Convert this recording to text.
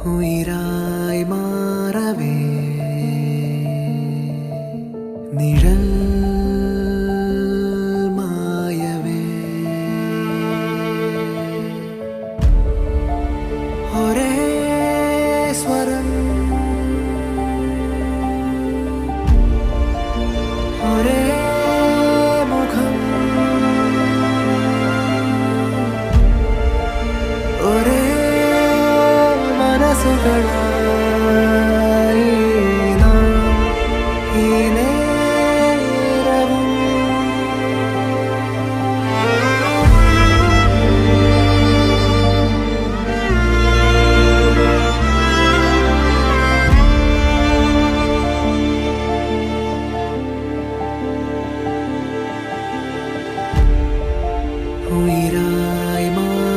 ഉയിരായി മാറവേ നിഴൽ മായവേ ഒരേ സ്വരം ഒരേ മുഖം ഒരേ മനസ്സുകൾ